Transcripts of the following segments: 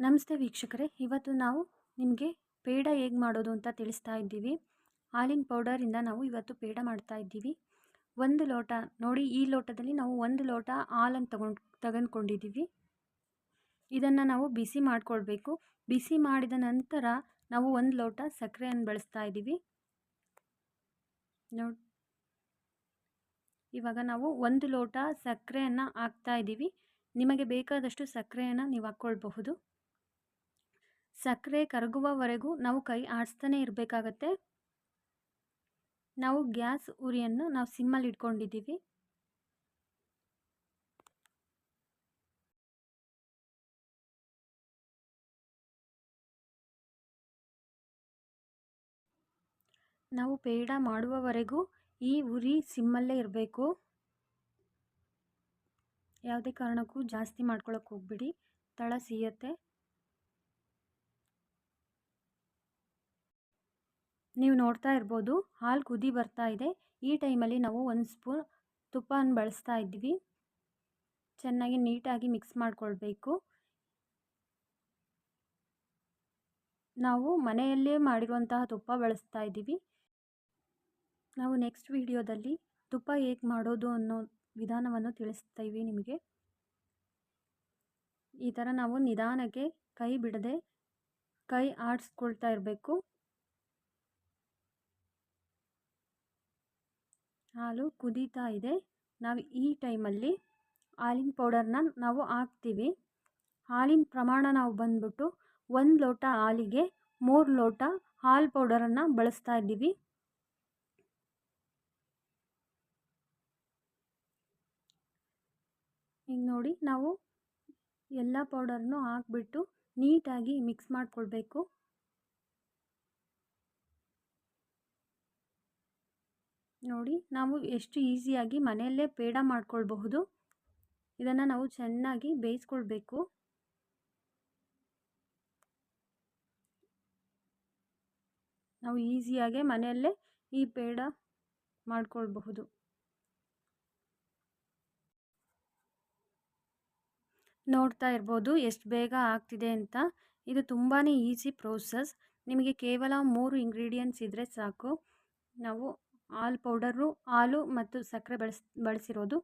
ನಮಸ್ತೆ ವೀಕ್ಷಕರೇ, ಇವತ್ತು ನಾವು ನಿಮಗೆ ಪೇಡ ಹೇಗೆ ಮಾಡೋದು ಅಂತ ತಿಳಿಸ್ತಾ ಇದ್ದೀವಿ. ಹಾಲಿನ ಪೌಡರಿಂದ ನಾವು ಇವತ್ತು ಪೇಡ ಮಾಡ್ತಾ ಇದ್ದೀವಿ. 1 ಲೋಟ ನೋಡಿ, ಈ ಲೋಟದಲ್ಲಿ ನಾವು 1 ಲೋಟ ಹಾಲನ್ನು ತೆಗೆದುಕೊಂಡಿದ್ದೀವಿ. ಇದನ್ನು ನಾವು ಬಿಸಿ ಮಾಡಿಕೊಳ್ಬೇಕು. ಬಿಸಿ ಮಾಡಿದ ನಂತರ ನಾವು 1 ಲೋಟ ಸಕ್ಕರೆಯನ್ನು ಬಳಸ್ತಾ ಇದ್ದೀವಿ. ನೋಡಿ, ಇವಾಗ ನಾವು 1 ಲೋಟ ಸಕ್ಕರೆಯನ್ನು ಹಾಕ್ತಾ ಇದ್ದೀವಿ. ನಿಮಗೆ ಬೇಕಾದಷ್ಟು ಸಕ್ಕರೆಯನ್ನು ನೀವು ಹಾಕ್ಕೊಳ್ಬಹುದು. ಸಕ್ಕರೆ ಕರಗುವವರೆಗೂ ನಾವು ಕೈ ಆಡಿಸ್ತಾನೆ ಇರಬೇಕಾಗತ್ತೆ. ನಾವು ಗ್ಯಾಸ್ ಉರಿಯನ್ನು ನಾವು ಸಿಮ್ಮಲ್ಲಿ ಇಟ್ಕೊಂಡಿದ್ದೀವಿ. ನಾವು ಪೇಡ ಮಾಡುವವರೆಗೂ ಈ ಉರಿ ಸಿಮ್ಮಲ್ಲೇ ಇರಬೇಕು. ಯಾವುದೇ ಕಾರಣಕ್ಕೂ ಜಾಸ್ತಿ ಮಾಡ್ಕೊಳ್ಳೋಕೆ ಹೋಗ್ಬಿಡಿ, ತಳ ಸಿಯುತ್ತೆ. ನೀವು ನೋಡ್ತಾ ಇರ್ಬೋದು, ಹಾಲು ಕುದಿ ಬರ್ತಾ ಇದೆ. ಈ ಟೈಮಲ್ಲಿ ನಾವು 1 ಸ್ಪೂನ್ ತುಪ್ಪವನ್ನು ಬಳಸ್ತಾ ಇದ್ದೀವಿ. ಚೆನ್ನಾಗಿ ನೀಟಾಗಿ ಮಿಕ್ಸ್ ಮಾಡಿಕೊಳ್ಬೇಕು. ನಾವು ಮನೆಯಲ್ಲೇ ಮಾಡಿರುವಂತಹ ತುಪ್ಪ ಬಳಸ್ತಾ ಇದ್ದೀವಿ. ನಾವು ನೆಕ್ಸ್ಟ್ ವಿಡಿಯೋದಲ್ಲಿ ತುಪ್ಪ ಹೇಗೆ ಮಾಡೋದು ಅನ್ನೋ ವಿಧಾನವನ್ನು ತಿಳಿಸ್ತೀವಿ ನಿಮಗೆ. ಈ ಥರ ನಾವು ನಿಧಾನಕ್ಕೆ ಕೈ ಬಿಡದೆ ಕೈ ಆಡಿಸ್ಕೊಳ್ತಾ ಇರಬೇಕು. ಹಾಲು ಕುದೀತಾ ಇದೆ. ನಾವು ಈ ಟೈಮಲ್ಲಿ ಹಾಲಿನ ಪೌಡರ್ನ ನಾವು ಹಾಕ್ತೀವಿ. ಹಾಲಿನ ಪ್ರಮಾಣ ನಾವು ಬಂದ್ಬಿಟ್ಟು 1 ಲೋಟ ಹಾಲಿಗೆ 3 ಲೋಟ ಹಾಲು ಪೌಡರನ್ನು ಬಳಸ್ತಾ ಇದ್ದೀವಿ. ಈಗ ನೋಡಿ, ನಾವು ಎಲ್ಲ ಪೌಡರ್ನು ಹಾಕ್ಬಿಟ್ಟು ನೀಟಾಗಿ ಮಿಕ್ಸ್ ಮಾಡಿಕೊಳ್ಬೇಕು. ನೋಡಿ, ನಾವು ಎಷ್ಟು ಈಸಿಯಾಗಿ ಮನೆಯಲ್ಲೇ ಪೇಡ ಮಾಡ್ಕೊಳ್ಬಹುದು. ಇದನ್ನು ನಾವು ಚೆನ್ನಾಗಿ ಬೇಯಿಸ್ಕೊಳ್ಬೇಕು. ನಾವು ಈಸಿಯಾಗಿ ಮನೆಯಲ್ಲೇ ಈ ಪೇಡ ಮಾಡ್ಕೊಳ್ಬಹುದು. ನೋಡ್ತಾ ಇರ್ಬೋದು ಎಷ್ಟು ಬೇಗ ಆಗ್ತಿದೆ ಅಂತ. ಇದು ತುಂಬಾ ಈಸಿ ಪ್ರೋಸೆಸ್. ನಿಮಗೆ ಕೇವಲ 3 ಇಂಗ್ರೀಡಿಯೆಂಟ್ಸ್ ಇದ್ದರೆ ಸಾಕು. ನಾವು ಹಾಲು ಪೌಡರು, ಹಾಲು ಮತ್ತು ಸಕ್ಕರೆ ಬಳಸಿರೋದು.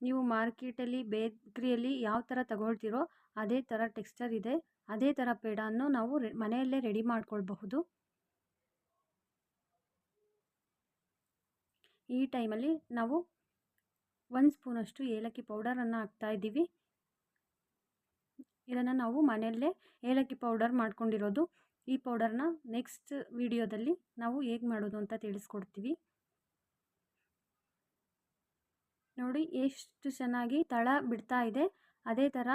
ನೀವು ಮಾರ್ಕೆಟಲ್ಲಿ ಬೇಕ್ರಿಯಲ್ಲಿ ಯಾವ ಥರ ತಗೊಳ್ತೀರೋ ಅದೇ ಥರ ಟೆಕ್ಸ್ಚರ್ ಇದೆ. ಅದೇ ಥರ ಪೇಡವನ್ನು ನಾವು ಮನೆಯಲ್ಲೇ ರೆಡಿ ಮಾಡ್ಕೊಳ್ಬಹುದು. ಈ ಟೈಮಲ್ಲಿ ನಾವು 1 ಸ್ಪೂನಷ್ಟು ಏಲಕ್ಕಿ ಪೌಡರನ್ನು ಹಾಕ್ತಾ ಇದ್ದೀವಿ. ಇದನ್ನು ನಾವು ಮನೆಯಲ್ಲೇ ಏಲಕ್ಕಿ ಪೌಡರ್ ಮಾಡ್ಕೊಂಡಿರೋದು. ಈ ಪೌಡರ್ನ ನೆಕ್ಸ್ಟ್ ವಿಡಿಯೋದಲ್ಲಿ ನಾವು ಹೇಗೆ ಮಾಡೋದು ಅಂತ ತಿಳಿಸ್ಕೊಡ್ತೀವಿ. ನೋಡಿ, ಎಷ್ಟು ಚೆನ್ನಾಗಿ ತಳ ಬಿಡ್ತಾ ಇದೆ. ಅದೇ ಥರ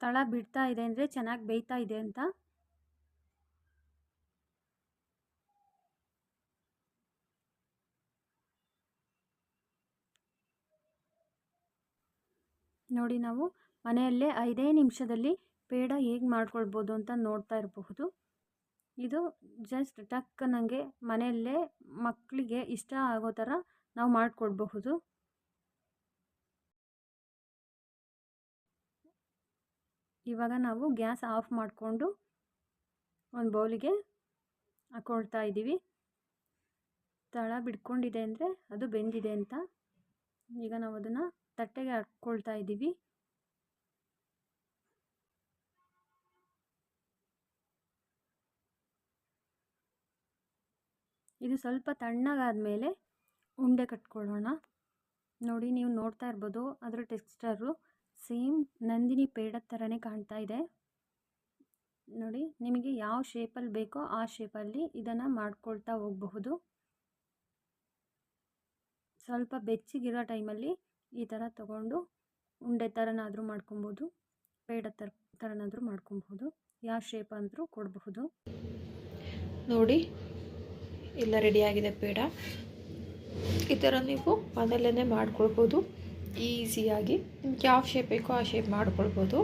ತಳ ಬಿಡ್ತಾ ಇದೆ ಅಂದರೆ ಚೆನ್ನಾಗಿ ಬೇಯ್ತಾ ಇದೆ ಅಂತ. ನೋಡಿ, ನಾವು ಮನೆಯಲ್ಲೇ 5 ನಿಮಿಷದಲ್ಲಿ ಪೇಡ ಹೇಗೆ ಮಾಡ್ಕೊಳ್ಬೋದು ಅಂತ ನೋಡ್ತಾ ಇರಬಹುದು. ಇದು ಜಸ್ಟ್ ಟಕ್ ನನಗೆ ಮನೆಯಲ್ಲೇ ಮಕ್ಕಳಿಗೆ ಇಷ್ಟ ಆಗೋ ಥರ ನಾವು ಮಾಡಿಕೊಡ್ಬಹುದು. ಇವಾಗ ನಾವು ಗ್ಯಾಸ್ ಆಫ್ ಮಾಡಿಕೊಂಡು ಒಂದು ಬೌಲಿಗೆ ಹಾಕ್ಕೊಳ್ತಾ ಇದ್ದೀವಿ. ತಳ ಬಿಡ್ಕೊಂಡಿದೆ ಅಂದರೆ ಅದು ಬೆಂದಿದೆ ಅಂತ. ಈಗ ನಾವು ಅದನ್ನು ತಟ್ಟೆಗೆ ಹಾಕ್ಕೊಳ್ತಾ ಇದ್ದೀವಿ. ಇದು ಸ್ವಲ್ಪ ತಣ್ಣಗಾದ ಮೇಲೆ ಉಂಡೆ ಕಟ್ಕೊಳ್ಳೋಣ. ನೋಡಿ, ನೀವು ನೋಡ್ತಾ ಇರ್ಬೋದು, ಅದರ ಟೆಕ್ಸ್ಚರು ಸೇಮ್ ನಂದಿನಿ ಪೇಡ ಥರನೇ ಕಾಣ್ತಾ ಇದೆ. ನೋಡಿ, ನಿಮಗೆ ಯಾವ ಶೇಪಲ್ಲಿ ಬೇಕೋ ಆ ಶೇಪಲ್ಲಿ ಇದನ್ನು ಮಾಡ್ಕೊಳ್ತಾ ಹೋಗಬಹುದು. ಸ್ವಲ್ಪ ಬೆಚ್ಚಗಿರೋ ಟೈಮಲ್ಲಿ ಈ ಥರ ತಗೊಂಡು ಉಂಡೆ ಥರನಾದರೂ ಮಾಡ್ಕೊಬೋದು, ಪೇಡ ಥರನಾದರೂ ಮಾಡ್ಕೊಬಹುದು. ಯಾವ ಶೇಪ್ ಅಂದರೂ ಕೊಡಬಹುದು. ನೋಡಿ, ಎಲ್ಲ ರೆಡಿಯಾಗಿದೆ ಪೇಡ. ಈ ಥರ ನೀವು ಮನೆಯಲ್ಲೇ ಮಾಡ್ಕೊಳ್ಬೋದು ಈಸಿಯಾಗಿ. ನಿಮ್ಗೆ ಯಾವ ಶೇಪ್ ಬೇಕೋ ಆ ಶೇಪ್ ಮಾಡ್ಕೊಳ್ಬೋದು.